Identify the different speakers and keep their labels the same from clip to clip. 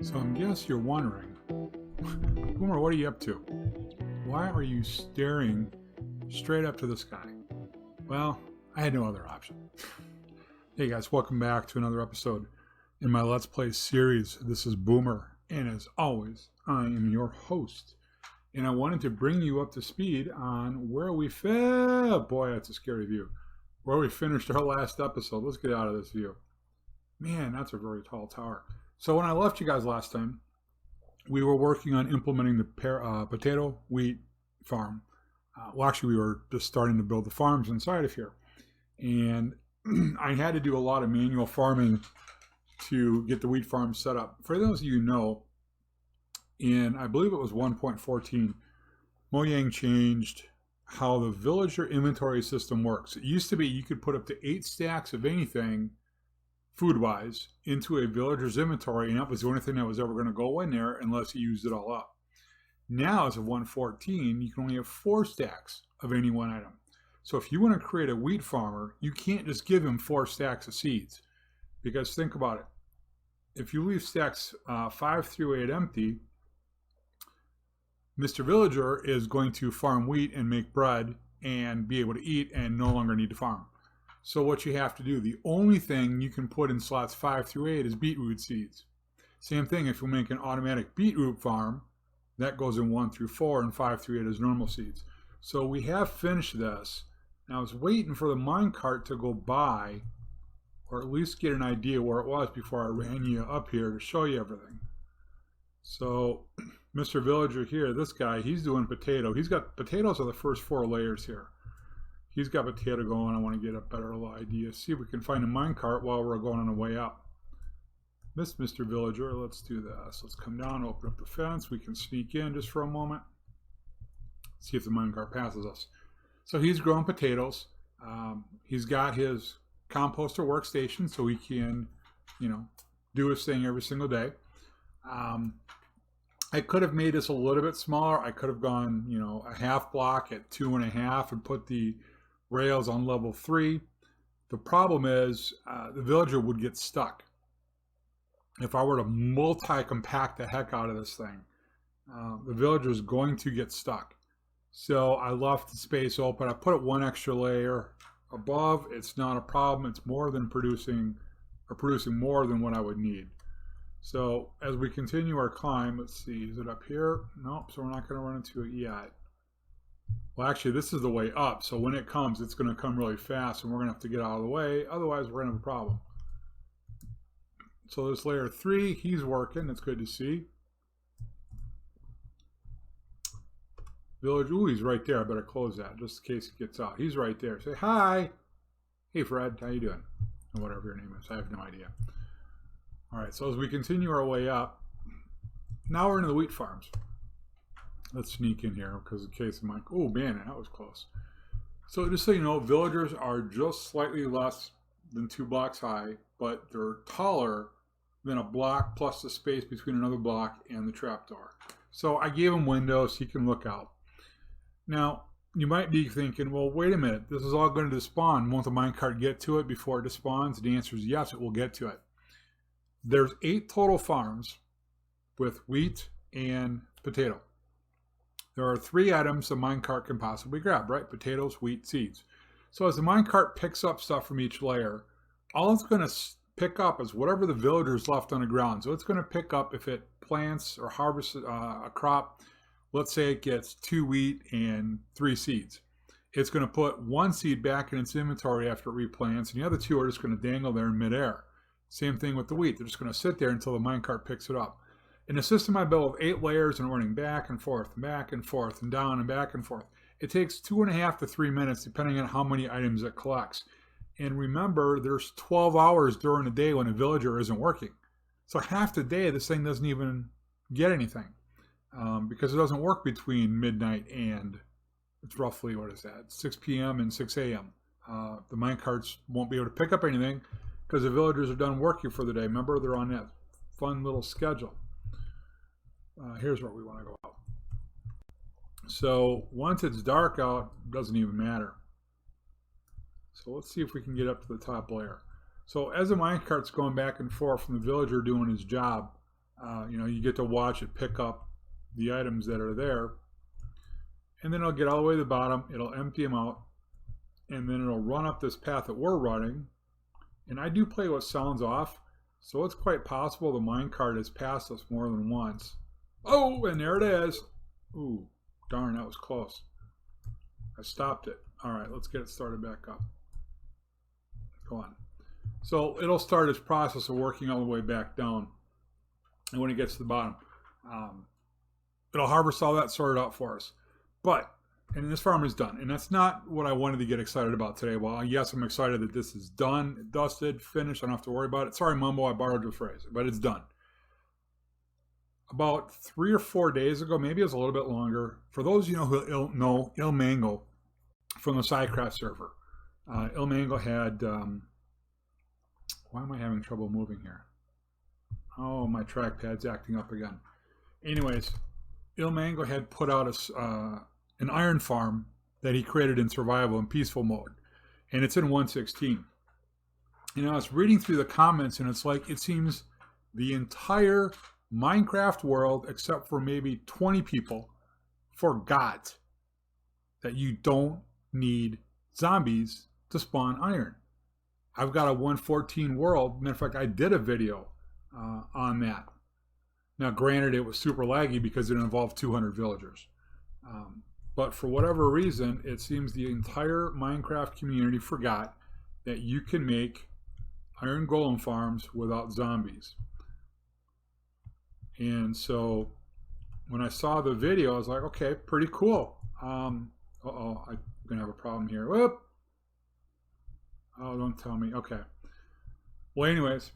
Speaker 1: So I guess you're wondering, Boomer, what are you up to? Why are you staring straight up to the sky? Well, I had no other option. Hey guys, welcome back to another episode in my Let's Play series. This is Boomer, and as always, I am your host. And I wanted to bring you up to speed on where we boy, that's a scary view. Where we finished our last episode. Let's get out of this view. Man, that's a very tall tower. So when I left you guys last time, we were working on implementing the potato wheat farm. Actually, we were just starting to build the farms inside of here. And I had to do a lot of manual farming to get the wheat farm set up. For those of you who know, in I believe it was 1.14, Mojang changed how the villager inventory system works. It used to be you could put up to 8 stacks of anything food-wise into a villager's inventory, and that was the only thing that was ever going to go in there unless you used it all up. Now, as of 1.14, you can only have 4 stacks of any one item. So if you want to create a wheat farmer, you can't just give him 4 stacks of seeds. Because think about it. If you leave stacks 5 through 8 empty, Mr. Villager is going to farm wheat and make bread and be able to eat and no longer need to farm. So what you have to do, the only thing you can put in slots 5 through 8 is beetroot seeds. Same thing if you make an automatic beetroot farm, that goes in 1 through 4 and 5 through 8 is normal seeds. So we have finished this. Now I was waiting for the minecart to go by, or at least get an idea where it was before I ran you up here to show you everything. So Mr. Villager here, this guy, he's doing potato. He's got potatoes are the first 4 layers here. He's got potato going. I want to get a better idea. See if we can find a minecart while we're going on the way up. Mr. Villager, let's do this. Let's come down, open up the fence. We can sneak in just for a moment. See if the minecart passes us. So he's growing potatoes. He's got his composter workstation so he can, do his thing every single day. I could have made this a little bit smaller. I could have gone, a half block at 2.5 and put the rails on level 3. The problem is the villager would get stuck. If I were to multi-compact the heck out of this thing, the villager is going to get stuck. So I left the space open. I put it 1 extra layer above. It's not a problem. It's more than producing more than what I would need. So as we continue our climb, let's see, is it up here? Nope, so we're not going to run into it yet. Well, actually, this is the way up, so when it comes, it's going to come really fast, and we're going to have to get out of the way. Otherwise, we're going to have a problem. So this layer 3, he's working. That's good to see. Village, ooh, he's right there. I better close that just in case he gets out. He's right there. Say hi. Hey, Fred, how you doing? Or whatever your name is. I have no idea. All right, so as we continue our way up, now we're into the wheat farms. Let's sneak in here because in case I'm like, oh man, that was close. So just so you know, villagers are just slightly less than 2 blocks high, but they're taller than a block plus the space between another block and the trapdoor. So I gave him windows, he can look out. Now, you might be thinking, well, wait a minute, this is all going to despawn. Won't the minecart get to it before it despawns? The answer is yes, it will get to it. There's 8 total farms with wheat and potato. There are 3 items the minecart can possibly grab, right? Potatoes, wheat, seeds. So as the minecart picks up stuff from each layer, all it's going to pick up is whatever the villager's left on the ground. So it's going to pick up if it plants or harvests a crop. Let's say it gets 2 wheat and 3 seeds. It's going to put 1 seed back in its inventory after it replants, and the other 2 are just going to dangle there in midair. Same thing with the wheat. They're just going to sit there until the minecart picks it up. In a system I built with 8 layers and running back and forth and down and back and forth, it takes 2.5 to 3 minutes depending on how many items it collects. And remember, there's 12 hours during the day when a villager isn't working. So half the day, this thing doesn't even get anything because it doesn't work between midnight and it's roughly, 6 p.m. and 6 a.m. The minecarts won't be able to pick up anything because the villagers are done working for the day. Remember, they're on that fun little schedule. Here's where we want to go out. So once it's dark out, it doesn't even matter. So let's see if we can get up to the top layer. So as the minecart's going back and forth from the villager doing his job, You know, you get to watch it pick up the items that are there, and then it'll get all the way to the bottom, it'll empty them out, and then it'll run up this path that we're running. And I do play with sounds off, so it's quite possible the minecart has passed us more than once. Oh, and there it is. Ooh, darn, that was close. I stopped it. All right, let's get it started back up. Go on. So it'll start its process of working all the way back down. And when it gets to the bottom, it'll harvest all that sorted out for us. But, and this farm is done. And that's not what I wanted to get excited about today. Well, yes, I'm excited that this is done, dusted, finished. I don't have to worry about it. Sorry, Mumbo, I borrowed your phrase, but it's done. About 3 or 4 days ago, maybe it was a little bit longer. For those of you who know Ilmango from the Sidecraft server, Ilmango had... why am I having trouble moving here? Oh, my trackpad's acting up again. Anyways, Ilmango had put out an iron farm that he created in survival and peaceful mode. And it's in 1.16. You know, I was reading through the comments and it's like, it seems the entire Minecraft world, except for maybe 20 people, forgot that you don't need zombies to spawn iron. I've got a 1.14 world. Matter of fact, I did a video on that. Now, granted, it was super laggy because it involved 200 villagers. But for whatever reason, it seems the entire Minecraft community forgot that you can make iron golem farms without zombies. And so when I saw the video, I was like, okay, pretty cool. Uh-oh, I'm going to have a problem here. Whoop! Oh, don't tell me. Okay. Well, anyways,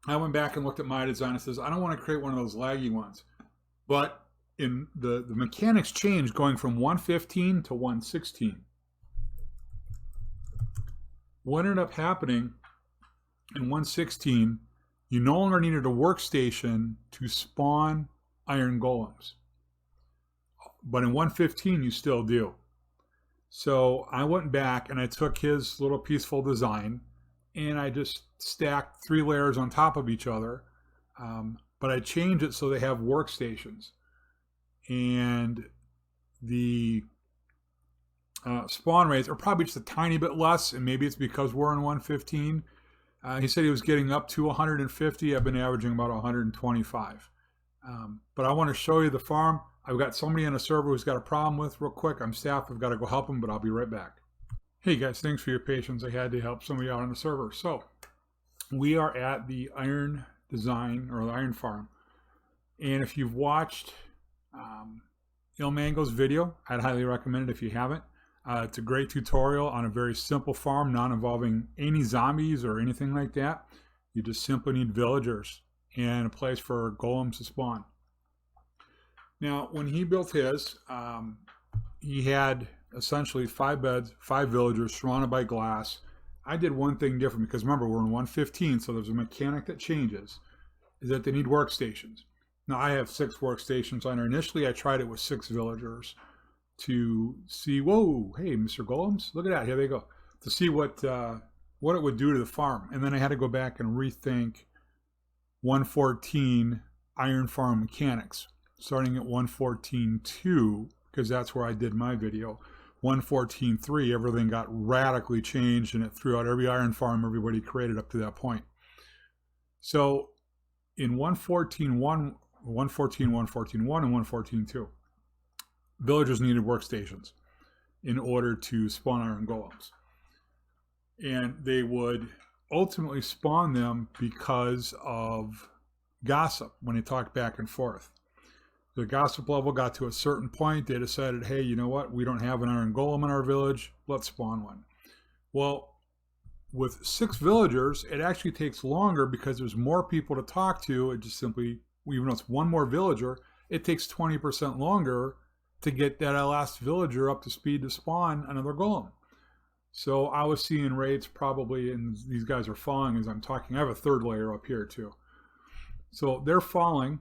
Speaker 1: I went back and looked at my design and says, I don't want to create one of those laggy ones. But in the mechanics changed going from 1.15 to 1.16. What ended up happening in 1.16, you no longer needed a workstation to spawn iron golems. But in 1.15, you still do. So I went back and I took his little peaceful design and I just stacked 3 layers on top of each other. But I changed it so they have workstations. And the spawn rates are probably just a tiny bit less, and maybe it's because we're in 1.15. He said he was getting up to 150. I've been averaging about 125. But I want to show you the farm. I've got somebody on a server who's got a problem with real quick. I'm staffed. I've got to go help him, but I'll be right back. Hey guys, thanks for your patience. I had to help somebody out on the server. So we are at the iron design, or the iron farm. And if you've watched Ilmango's video, I'd highly recommend it if you haven't. It's a great tutorial on a very simple farm, not involving any zombies or anything like that. You just simply need villagers and a place for golems to spawn. Now, when he built his, he had essentially 5 beds, 5 villagers surrounded by glass. I did one thing different because remember, we're in 1.15, so there's a mechanic that changes, is that they need workstations. Now, I have 6 workstations on there. Initially, I tried it with 6 villagers to see, whoa, hey, Mr. Golems, look at that, here they go, to see what it would do to the farm. And then I had to go back and rethink 1.14 iron farm mechanics, starting at 1.14.2, because that's where I did my video. 1.14.3, everything got radically changed, and it threw out every iron farm everybody created up to that point. So in 1.14.1, 1.14.1, and 1.14.2, villagers needed workstations in order to spawn iron golems. And they would ultimately spawn them because of gossip when they talked back and forth. The gossip level got to a certain point. They decided, hey, you know what? We don't have an iron golem in our village. Let's spawn one. Well, with 6 villagers, it actually takes longer because there's more people to talk to. It just simply, even though it's one more villager, it takes 20% longer to get that last villager up to speed to spawn another golem. So I was seeing rates probably, and these guys are falling as I'm talking. I have a 3rd layer up here too. So they're falling.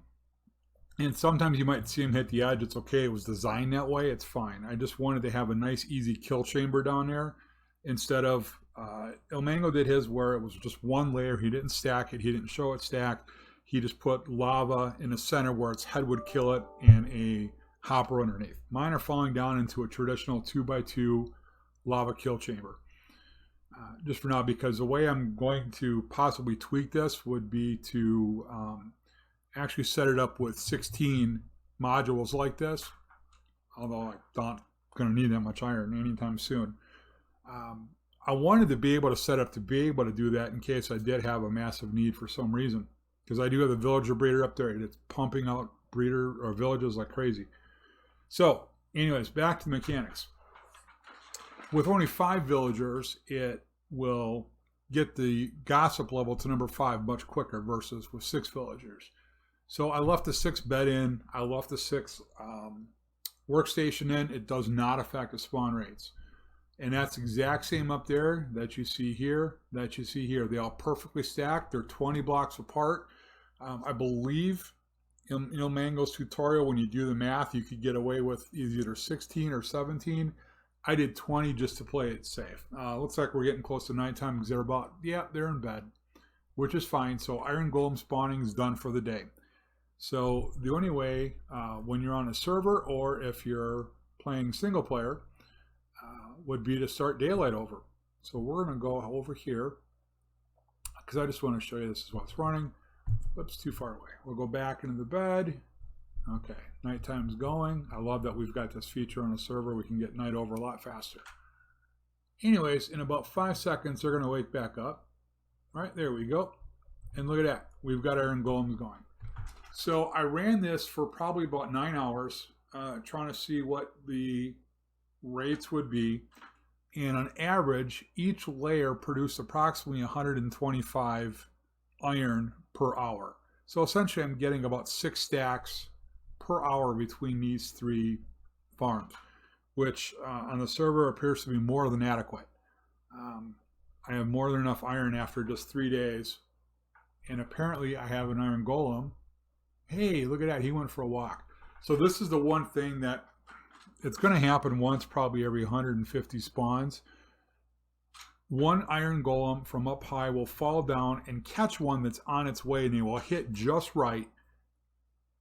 Speaker 1: And sometimes you might see them hit the edge. It's okay. It was designed that way. It's fine. I just wanted to have a nice, easy kill chamber down there instead of Ilmango did his where it was just 1 layer. He didn't stack it. He didn't show it stacked. he just put lava in the center where its head would kill it and a hopper underneath. Mine are falling down into a traditional 2x2 lava kill chamber. Just for now, because the way I'm going to possibly tweak this would be to actually set it up with 16 modules like this, although I'm not going to need that much iron anytime soon. I wanted to be able to set up to be able to do that in case I did have a massive need for some reason, because I do have the villager breeder up there. It's pumping out breeder or villagers like crazy. So anyways, back to the mechanics. With only 5 villagers, it will get the gossip level to number 5 much quicker versus with 6 villagers. So I left the 6 bed in. I left the 6 workstation in. It does not affect the spawn rates. And that's exact same up there that you see here, that you see here. They all perfectly stacked. They're 20 blocks apart. I believe in Ilmango's tutorial, when you do the math, you could get away with either 16 or 17. I did 20 just to play it safe. Looks like we're getting close to nighttime because they're about, yeah, they're in bed, which is fine. So iron golem spawning is done for the day. So the only way when you're on a server or if you're playing single player would be to start daylight over. So we're going to go over here because I just want to show you this is what's running. Oops, too far away. We'll go back into the bed. Okay, nighttime's going. I love that we've got this feature on the server. We can get night over a lot faster. Anyways, in about 5 seconds, they're going to wake back up. All right, there we go. And look at that. We've got iron golems going. So I ran this for probably about 9 hours, trying to see what the rates would be. And on average, each layer produced approximately 125 iron per hour. So essentially, I'm getting about 6 stacks per hour between these 3 farms, which on the server appears to be more than adequate. I have more than enough iron after just 3 days, and apparently I have an iron golem. Hey, look at that, he went for a walk. So this is the one thing that it's going to happen once probably every 150 spawns. One iron golem from up high will fall down and catch one that's on its way, and they will hit just right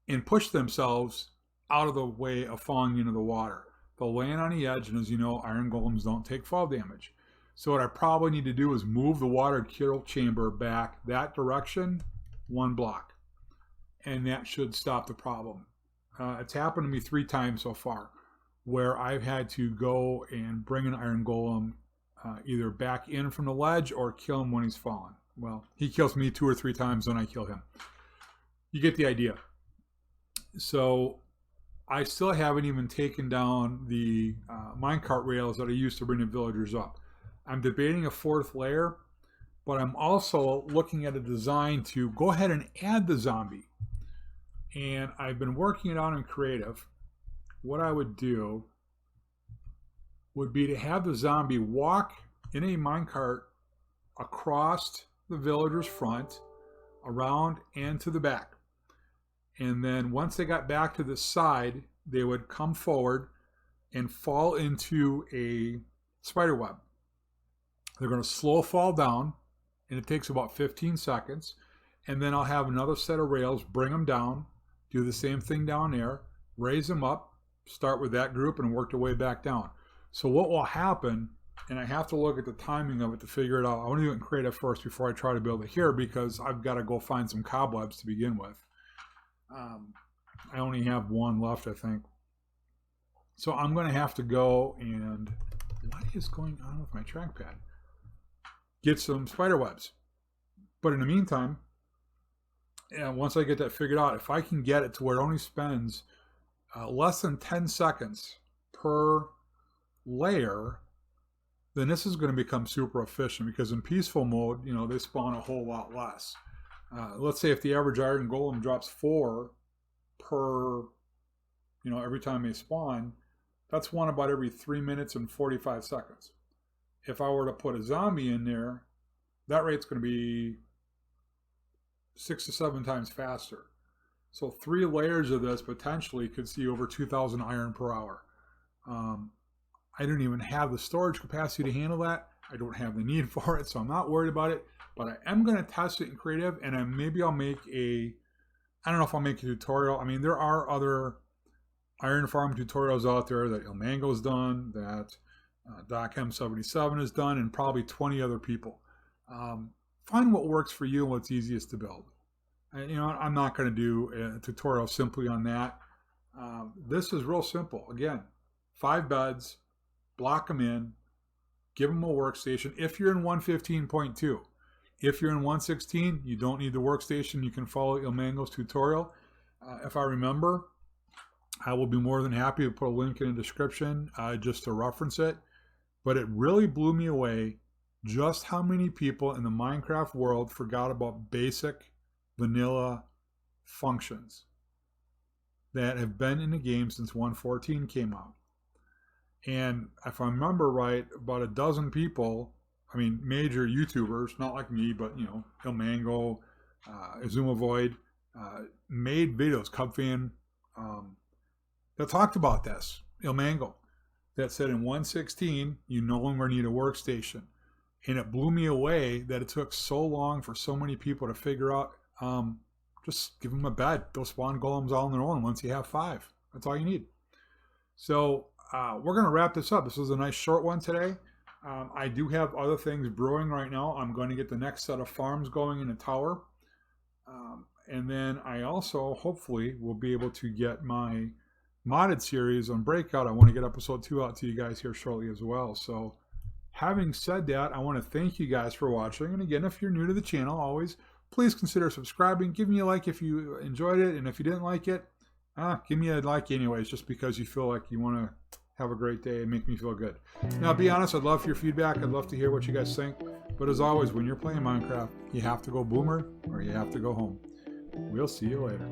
Speaker 1: and push themselves out of the way of falling into the water. They'll land on the edge, and as you know, iron golems don't take fall damage. So what I probably need to do is move the water kill chamber back that direction 1 block, and that should stop the problem. It's happened to me 3 times so far where I've had to go and bring an iron golem either back in from the ledge or kill him when he's fallen. Well, he kills me 2 or 3 times, then I kill him. You get the idea. So I still haven't even taken down the minecart rails that I used to bring the villagers up. I'm debating a 4th layer, but I'm also looking at a design to go ahead and add the zombie. And I've been working it out in creative. What I would do would be to have the zombie walk in a minecart across the villager's front, around and to the back. And then once they got back to the side, they would come forward and fall into a spider web. They're going to slow fall down, and it takes about 15 seconds. And then I'll have another set of rails, bring them down, do the same thing down there, raise them up, start with that group, and work their way back down. So what will happen, and I have to look at the timing of it to figure it out. I want to do it in creative first before I try to build it here, because I've got to go find some cobwebs to begin with. I only have 1 left, I think. So I'm going to have to go and, what is going on with my trackpad? Get some spider webs. But in the meantime, once I get that figured out, if I can get it to where it only spends less than 10 seconds per layer, then this is going to become super efficient, because in peaceful mode, you know, they spawn a whole lot less. Let's say if the average iron golem drops 4 per, you know, every time they spawn, that's 1 about every 3 minutes and 45 seconds. If I were to put a zombie in there, that rate's going to be 6 to 7 times faster. So 3 layers of this potentially could see over 2,000 iron per hour. I don't even have the storage capacity to handle that. I don't have the need for it, so I'm not worried about it. But I am going to test it in creative, and maybe I'll make I don't know if I'll make a tutorial. I mean, there are other iron farm tutorials out there that Ilmango's done, that DocM77 has done, and probably 20 other people. Find what works for you and what's easiest to build. And, I'm not going to do a tutorial simply on that. This is real simple. Again, 5 beds, block them in, give them a workstation. If you're in 115.2, if you're in 116, you don't need the workstation. You can follow Ilmango's tutorial. If I remember, I will be more than happy to put a link in the description just to reference it. But it really blew me away just how many people in the Minecraft world forgot about basic vanilla functions that have been in the game since 1.14 came out. And if I remember right, about a dozen people, I mean, major YouTubers, not like me, but, Ilmango, Azumavoid, made videos, Cubfan, that talked about this, Ilmango, that said in 1.16, you no longer need a workstation. And it blew me away that it took so long for so many people to figure out, just give them a bed. They'll spawn golems all on their own once you have 5. That's all you need. So we're going to wrap this up. This was a nice short one today. I do have other things brewing right now. I'm going to get the next set of farms going in a tower. And then I also, hopefully, will be able to get my modded series on Breakout. I want to get episode 2 out to you guys here shortly as well. So having said that, I want to thank you guys for watching. And again, if you're new to the channel, always, please consider subscribing. Give me a like if you enjoyed it. And if you didn't like it, give me a like anyways, just because you feel like you want to have a great day and make me feel good. Now, be honest, I'd love your feedback. I'd love to hear what you guys think. But as always, when you're playing Minecraft, you have to go boomer or you have to go home. We'll see you later.